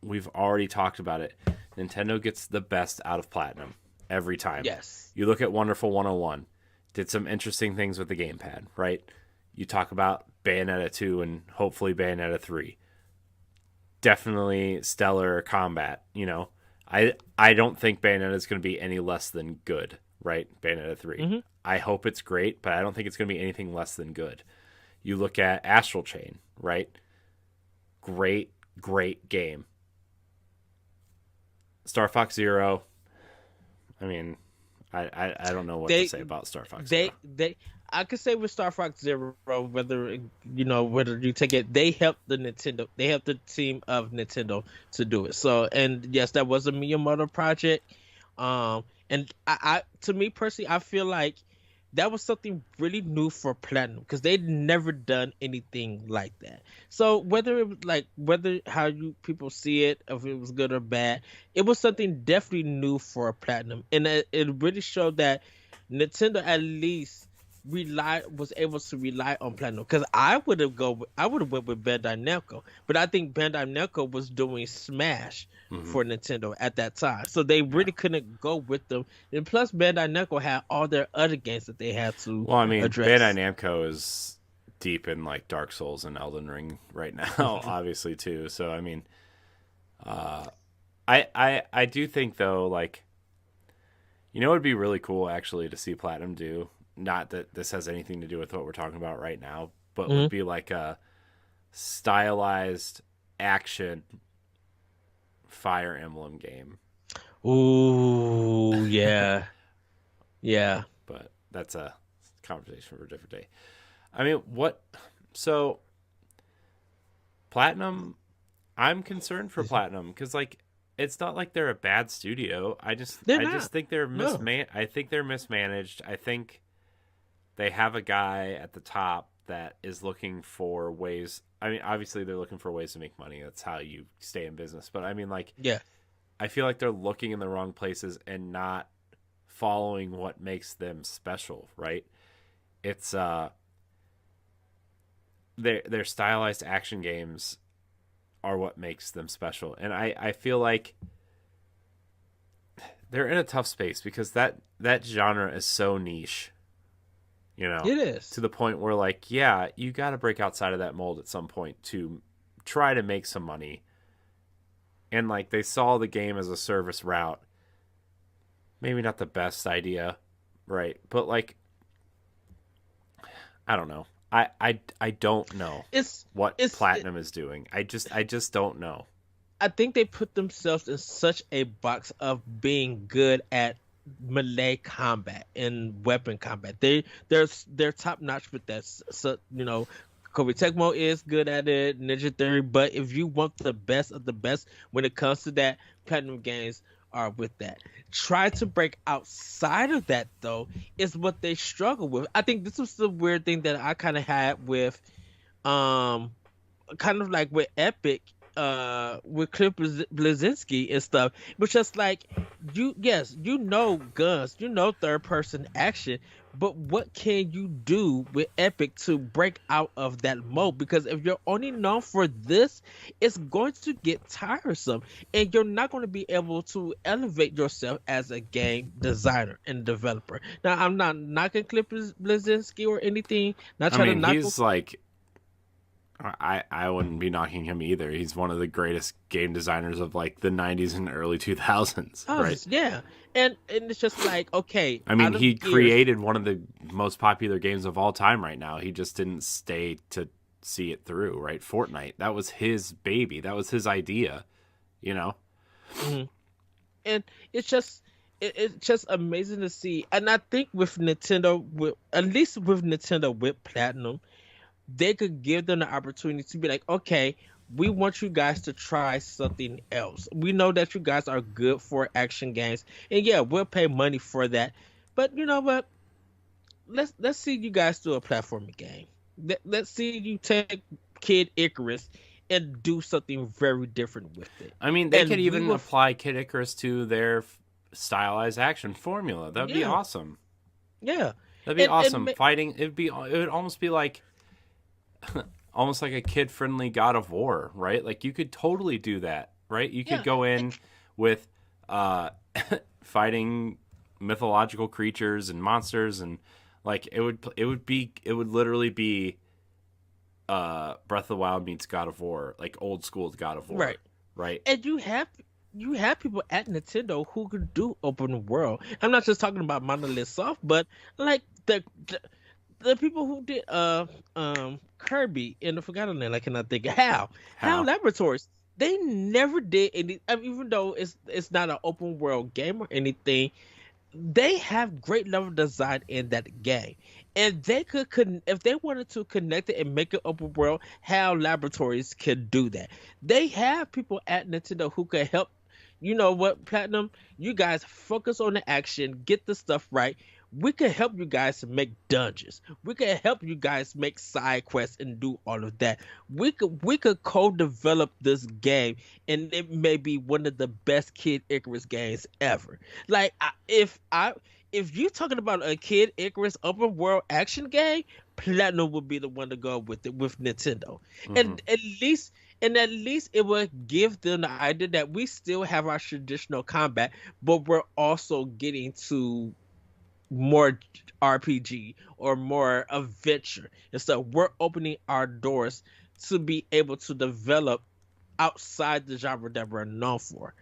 we've already talked about it. Nintendo gets the best out of Platinum every time. Yes. You look at Wonderful 101, did some interesting things with the gamepad, right? You talk about Bayonetta 2 and hopefully Bayonetta 3. Definitely stellar combat, you know. I don't think Bayonetta is going to be any less than good, right? Bayonetta 3. I hope it's great, but I don't think it's going to be anything less than good. You look at Astral Chain, right? Great game. Star Fox Zero. I mean, I don't know what to say about Star Fox Zero. I could say with Star Fox Zero, whether you take it, they helped the team of Nintendo to do it. So, and yes, that was a Miyamoto project. And I to me personally, I feel like that was something really new for Platinum because they'd never done anything like that. So whether how you people see it, if it was good or bad, it was something definitely new for Platinum, and it really showed that Nintendo at least was able to rely on Platinum. Because I would have went with Bandai Namco, but I think Bandai Namco was doing Smash for Nintendo at that time, so they really couldn't go with them. And plus, Bandai Namco had all their other games that they had to. Well, I mean, address. Bandai Namco is deep in like Dark Souls and Elden Ring right now, obviously too. So I mean, I do think though, like, you know, it'd be really cool actually to see Platinum do. Not that this has anything to do with what we're talking about right now, but would be like a stylized action Fire Emblem game. Ooh, yeah. Yeah. But that's a conversation for a different day. I mean, Platinum, I'm concerned for Platinum because, like, it's not like they're a bad studio. They're I not. just think they're No. I think they're mismanaged. I think they have a guy at the top that is looking for ways. I mean, obviously they're looking for ways to make money. That's how you stay in business. But I mean, like, Yeah. I feel like they're looking in the wrong places and not following what makes them special, right? It's their stylized action games are what makes them special. And I feel like they're in a tough space because that genre is so niche, you know, It is. to the point where, like, yeah, you got to break outside of that mold at some point to try to make some money. And like they saw the game as a service route. Maybe not the best idea, right? But like I don't know. I don't know what Platinum is doing. I just don't know. I think they put themselves in such a box of being good at melee combat and weapon combat. They're top notch with that. So, you know, Kobe Tecmo is good at it, Ninja Theory. But if you want the best of the best when it comes to that, Platinum Games are with that. Try to break outside of that though is what they struggle with. I think this was the weird thing that I kind of had with um kind of like with Epic, with Cliff Blazinski and stuff. But just like yes, you know guns, you know third person action, but what can you do with Epic to break out of that mode? Because if you're only known for this, it's going to get tiresome, and you're not going to be able to elevate yourself as a game designer and developer. Now, I'm not knocking Cliff Blazinski or anything. Not I trying to mean, knock he's him. like I wouldn't be knocking him either. He's one of the greatest game designers of like the 90s and early 2000s, right? Yeah, and it's just like, okay, I mean, out he of gears. created one of the most popular games of all time right now. He just didn't stay to see it through, right? Fortnite. That was his baby. That was his idea, you know? Mhm. And it's just it's just amazing to see. And I think with Nintendo, with at least with Nintendo with Platinum, they could give them the opportunity to be like, okay, we want you guys to try something else. We know that you guys are good for action games, and yeah, we'll pay money for that. But you know what? Let's see you guys do a platforming game. Let's see you take Kid Icarus and do something very different with it. I mean, they could And we even will, apply Kid Icarus to their stylized action formula. That'd be yeah, awesome. yeah, That'd be and awesome. Fighting, it would almost be like almost like a kid-friendly God of War, right? Like you could totally do that, right? You could yeah, go in with uh fighting mythological creatures and monsters and like it would literally be Breath of the Wild meets God of War, like old school God of War, right. right? And you have people at Nintendo who could do open world. I'm not just talking about Monolith Soft, but like the people who did Kirby in the Forgotten Land. I cannot think of Hal How? Laboratories. They never did any. I mean, even though it's not an open world game or anything, they have great level design in that game, and they could if they wanted to connect it and make it open world. Hal Laboratories could do that. They have people at Nintendo who could help. You know what, Platinum? You guys focus on the action, get the stuff right. We can help you guys to make dungeons. We can help you guys make side quests and do all of that. We could co-develop this game, and it may be one of the best Kid Icarus games ever. Like if you're talking about a Kid Icarus open world action game, Platinum would be the one to go with it with Nintendo, Mm-hmm. and at least it will give them the idea that we still have our traditional combat, but we're also getting to more RPG or more adventure. And so we're opening our doors to be able to develop outside the genre that we're known for.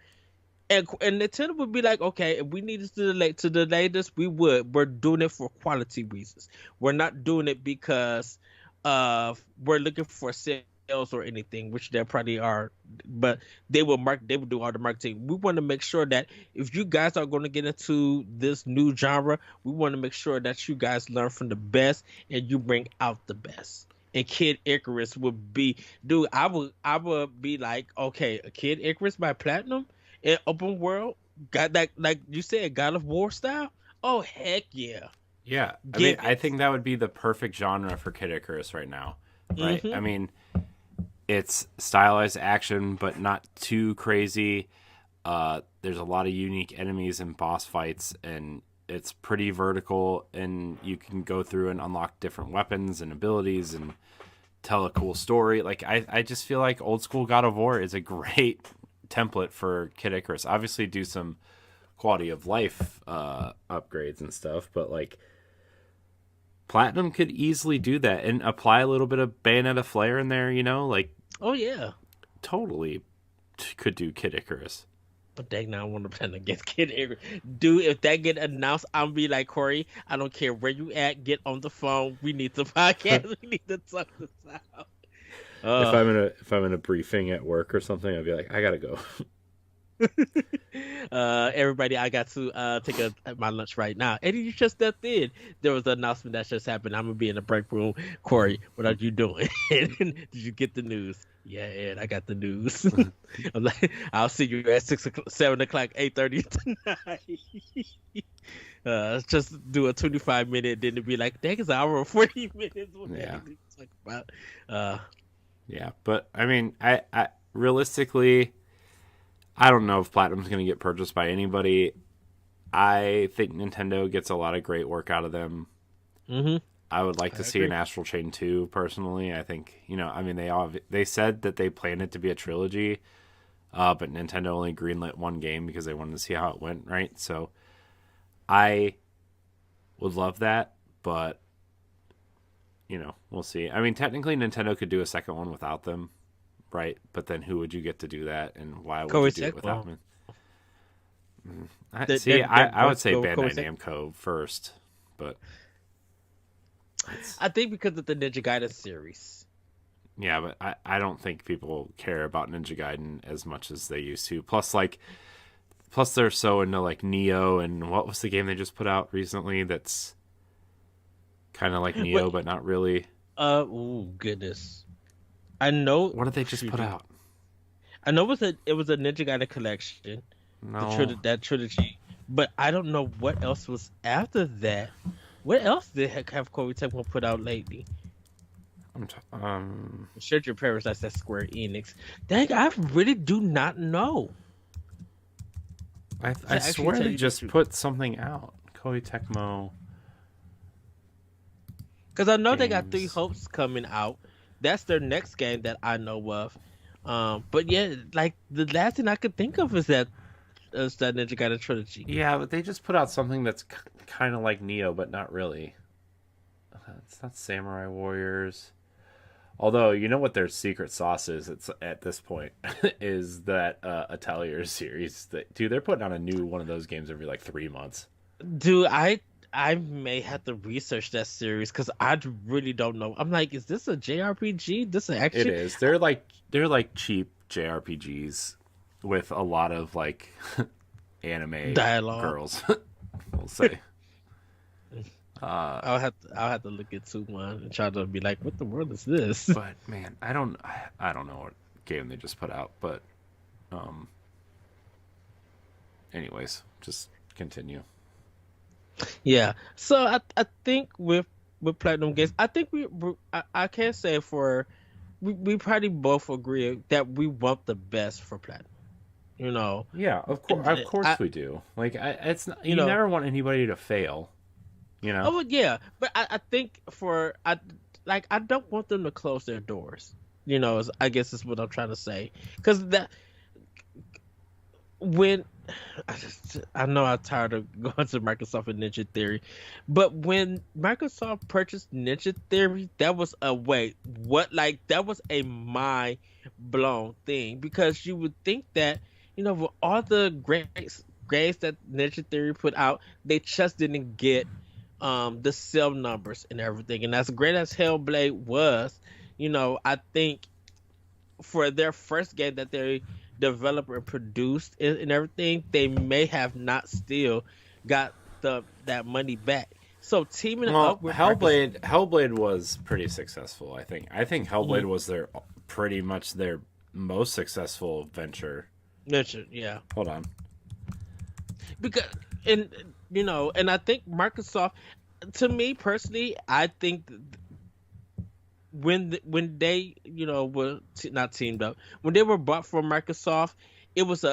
And Nintendo would be like, okay, if we needed to delay this, we would. We're doing it for quality reasons. We're not doing it because we're looking for sales or anything, which they probably are, but they will do all the marketing. We want to make sure that if you guys are going to get into this new genre, we want to make sure that you guys learn from the best and you bring out the best. And Kid Icarus would be, dude. I would be like, okay, a Kid Icarus by Platinum, in open world, got that like you said, God of War style. Oh heck yeah! Yeah, I mean, Give I it. think that would be the perfect genre for Kid Icarus right now, right? Mm-hmm. I mean, it's stylized action, but not too crazy. There's a lot of unique enemies and boss fights, and it's pretty vertical, and you can go through and unlock different weapons and abilities and tell a cool story. Like, I just feel like old school God of War is a great template for Kid Icarus. Obviously, do some quality of life upgrades and stuff, but like Platinum could easily do that and apply a little bit of Bayonetta flair in there, like Oh yeah. totally could do Kid Icarus. But dang, now I want to plan against Kid Icarus. Dude, if that get announced, I'm be like Corey. I don't care where you at. Get on the phone. We need the podcast. We need to talk this out. If I'm in a briefing at work or something, I'd be like, I gotta go. Everybody, I got to take my lunch right now. And you just stepped in. There was an announcement that just happened. I'm gonna be in the break room. Corey, what are you doing? Did you get the news? Yeah, Ed, I got the news. I'm like, I'll see you at 6 o'clock, 7 o'clock, 8:30 tonight. Just do a 25-minute, then it'd be like, dang, it's an hour and 40 minutes. What Yeah. talk about? Yeah, but I mean, I realistically, I don't know if Platinum's going to get purchased by anybody. I think Nintendo gets a lot of great work out of them. Mm-hmm. I would like to see agree. an Astral Chain 2, personally. I think, I mean, they said that they planned it to be a trilogy, but Nintendo only greenlit one game because they wanted to see how it went, right? So I would love that, but, we'll see. I mean, technically, Nintendo could do a second one without them, right? But then who would you get to do that, and why would you do it without them? I would say Bandai Namco first, but I think because of the Ninja Gaiden series. Yeah, but I don't think people care about Ninja Gaiden as much as they used to. Plus they're so into like Neo, and what was the game they just put out recently that's kind of like Neo but not really? Oh goodness. I know. What did they just put out? I know it was a Ninja Gaiden collection. No. That trilogy. But I don't know what else was after that. What else did have Koei Tecmo put out lately? Search Your Paradise, that's Square Enix. Dang, I really do not know. I swear they just put something out. Koei Tecmo. Because I know they got Three Hopes coming out. That's their next game that I know of. But yeah, like the last thing I could think of is that Ninja Gaiden trilogy. Yeah, but they just put out something that's kind of like Neo, but not really. It's not Samurai Warriors. Although, you know what their secret sauce is it's at this point is that Atelier series. Dude, they're putting out a new one of those games every like 3 months. Dude, I may have to research that series because I really don't know. I'm like, is this a JRPG? This is actually... It is. They're like cheap JRPGs with a lot of like anime dialogue girls. We'll say. I'll have to look into one and try to be like, what the world is this? But man, I don't know what game they just put out, but anyways, just continue. Yeah. So I think with Platinum Games, I think I can't say we probably both agree that we want the best for Platinum. Yeah, of course we do. Like it's not, you never want anybody to fail. Oh yeah, but I think I don't want them to close their doors. I guess is what I'm trying to say. Because I know I'm tired of going to Microsoft and Ninja Theory, but when Microsoft purchased Ninja Theory, that was that was a mind blown thing, because you would think that with all the grades that Ninja Theory put out, they just didn't get the sale numbers and everything. And as great as Hellblade was, I think for their first game that they developed and produced and everything, they may have not still got that money back. So teaming up with Hellblade was pretty successful. I think Hellblade was pretty much their most successful venture. Mentioned, yeah. Hold on. Because and and I think Microsoft, to me personally, I think when they were not teamed up, when they were bought from Microsoft, it was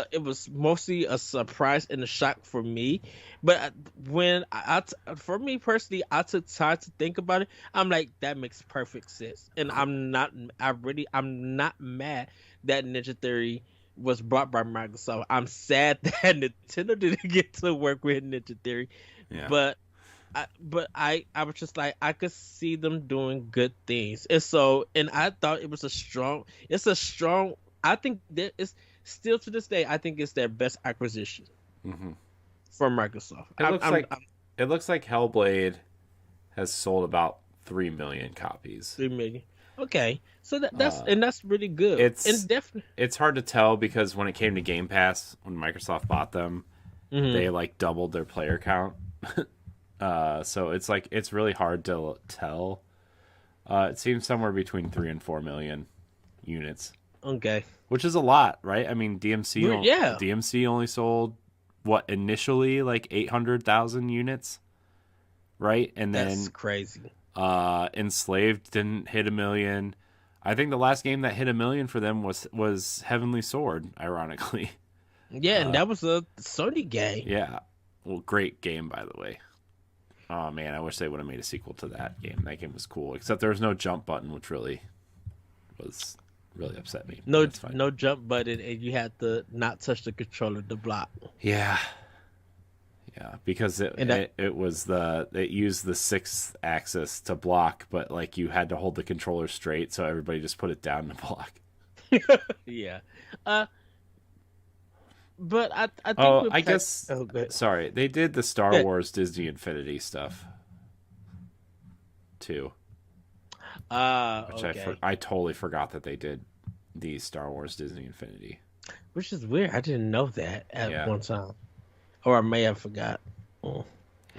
mostly a surprise and a shock for me. But when for me personally, I took time to think about it. I'm like, that makes perfect sense, and I'm not mad that Ninja Theory was bought by Microsoft. I'm sad that Nintendo didn't get to work with Ninja Theory, Yeah. but I was just like, I could see them doing good things, and I thought it was a strong. I think that it's still to this day. I think it's their best acquisition Mm-hmm. from Microsoft. It looks like Hellblade has sold about 3 million copies. 3 million. Okay, so that's really good. And definitely, it's hard to tell because when it came to Game Pass, when Microsoft bought them, they like doubled their player count. So it's really hard to tell. It seems somewhere between 3 and 4 million units. Okay, which is a lot, right? I mean, yeah. DMC only sold what initially like 800,000 units, right? And That's then crazy. Enslaved didn't hit 1 million. I think the last game that hit 1 million for them was Heavenly Sword, ironically. Yeah, and that was a Sony game. Yeah, well, great game by the way. Oh man, I wish they would have made a sequel to that game. That game was cool, except there was no jump button, which really upset me. No jump button, and you had to not touch the controller to block. Yeah, because it used the 6th axis to block, but like you had to hold the controller straight, so everybody just put it down to block. Yeah. But I think I guess. Sorry, they did the Star Wars Disney Infinity stuff too. Which okay. I totally forgot that they did the Star Wars Disney Infinity. Which is weird. I didn't know that at one time, or I may have forgot. I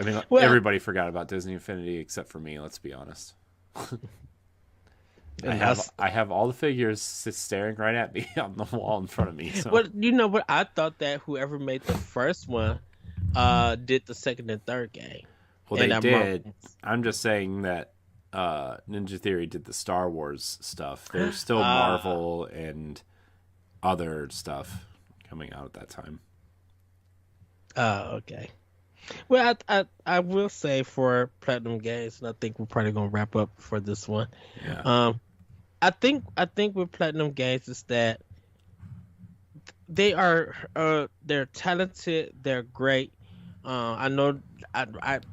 mean, everybody forgot about Disney Infinity except for me. Let's be honest. I have all the figures staring right at me on the wall in front of me. So. Well, you know what? I thought that whoever made the first one did the second and third game. Well, they did. I'm just saying that Ninja Theory did the Star Wars stuff. There's still Marvel and other stuff coming out at that time. Okay. Well, I will say for Platinum Games, and I think we're probably gonna wrap up for this one. Yeah. I think with Platinum Games is that they are they're talented, they're great. I know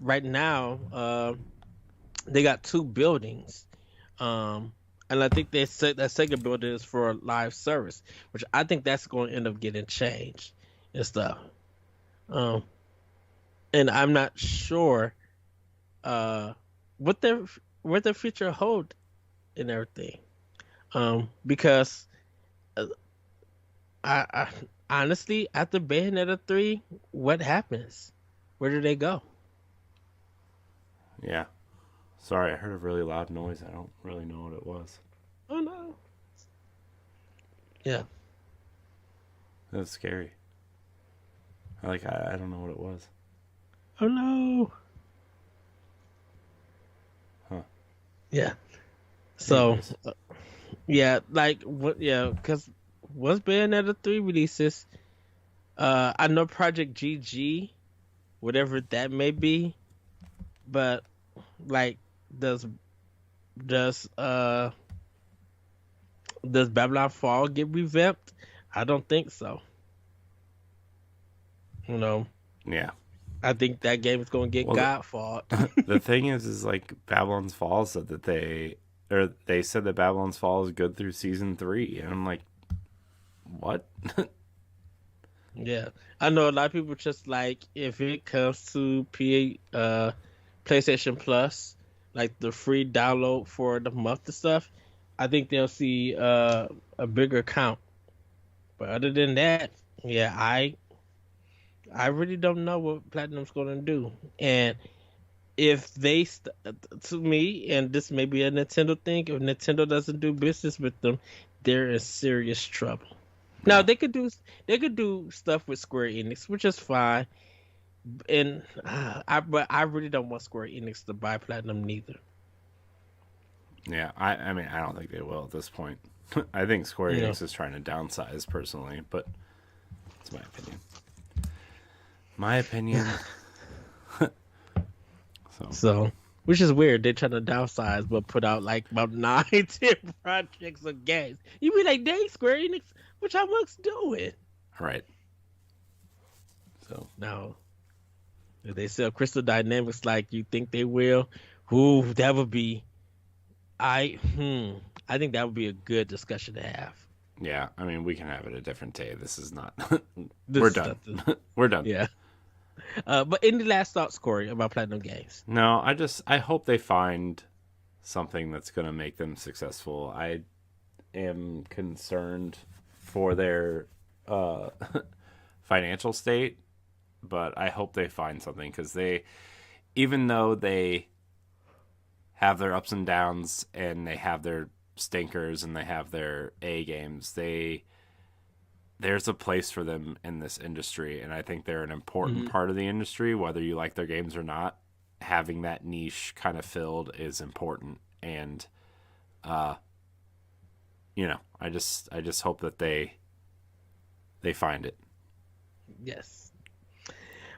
right now they got 2 buildings, and I think they said that second building is for live service, which I think that's going to end up getting changed and stuff. And I'm not sure what their future hold and everything. Because I honestly, after Bayonetta 3, what happens? Where do they go? Yeah. Sorry, I heard a really loud noise. I don't really know what it was. Oh no. Yeah. That's scary. I don't know what it was. Oh no. Huh. Yeah. So, yeah, like what? Yeah, because once Bayonetta 3 releases, I know Project GG, whatever that may be, but like, does Babylon Fall get revamped? I don't think so. Yeah. I think that game is going to get Godfall. The thing is like Babylon's Fall said that they said that Babylon's Fall is good through season 3, and I'm like, what? Yeah, I know a lot of people just like, if it comes to PlayStation Plus, like the free download for the month and stuff, I think they'll see a bigger count. But other than that, yeah, I really don't know what Platinum's going to do. And if they, to me, and this may be a Nintendo thing, if Nintendo doesn't do business with them, they're in serious trouble. Now they could do stuff with Square Enix, which is fine. And but I really don't want Square Enix to buy Platinum neither. Yeah, I mean, I don't think they will at this point. I think Square Enix is trying to downsize personally, but it's my opinion. My opinion. So, which is weird. They're trying to downsize, but put out like about 9, 10 projects of games. You be like, dang, Square Enix, what y'all mugs doing? Right. So now, if they sell Crystal Dynamics like you think they will, ooh, that would be. I think that would be a good discussion to have. Yeah, I mean, we can have it a different day. This is not. We're done. We're done. Yeah. But any last thoughts, Corey, about Platinum Games? No, I hope they find something that's going to make them successful. I am concerned for their financial state, but I hope they find something because even though they have their ups and downs and they have their stinkers and they have their A games, there's a place for them in this industry, and I think they're an important part of the industry, whether you like their games or not. Having that niche kind of filled is important, and I just hope that they find it. Yes.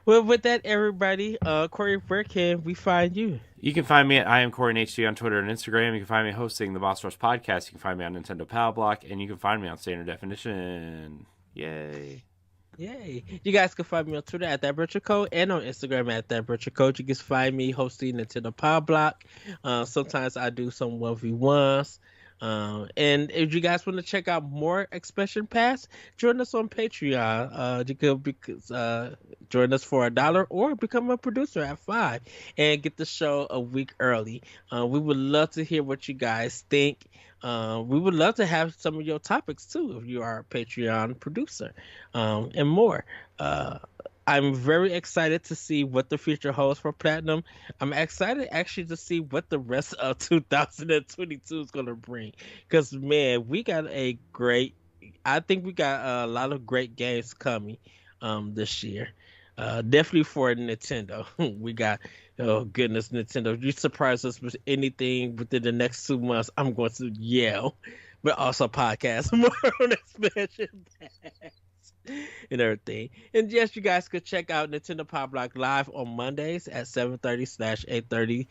Well, with that, everybody, Corey, where can we find you? You can find me at I am Corey HD on Twitter and Instagram. You can find me hosting the Boss Rush podcast. You can find me on Nintendo Power Block, and you can find me on Standard Definition. Yay. You guys can find me on Twitter at ThatVirtualCode and on Instagram at ThatVirtualCode. You can find me hosting Nintendo Power Block. Sometimes I do some 1v1s. And if you guys want to check out more Expansion Pass, join us on Patreon. You can join us for $1 or become a producer at $5 and get the show a week early. We would love to hear what you guys think. We would love to have some of your topics too if you are a Patreon producer, and more. I'm very excited to see what the future holds for Platinum. I'm excited actually to see what the rest of 2022 is going to bring. Because, man, I think we got a lot of great games coming this year. Definitely for Nintendo. We got, oh goodness, Nintendo. If you surprise us with anything within the next 2 months, I'm going to yell. But also podcast more on Expansion Pass and everything. And yes, you guys could check out Nintendo Power Block live on Mondays at 7:30/8:30.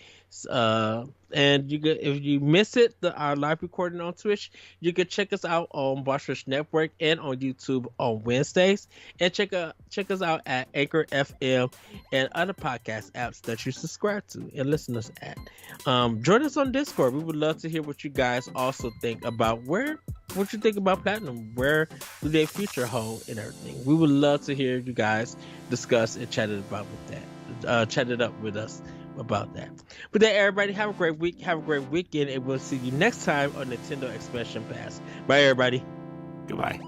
And if you miss it, our live recording on Twitch, you can check us out on Boss Rush Network and on YouTube on Wednesdays. And check us out at Anchor FM and other podcast apps that you subscribe to and listen to us at. Join us on Discord. We would love to hear what you guys also think about what you think about Platinum. Where do their future hold and everything? We would love to hear you guys discuss and chat it up with us about that. But then, everybody, have a great week, have a great weekend, and we'll see you next time on Nintendo Expansion Pass. Bye, everybody. Goodbye.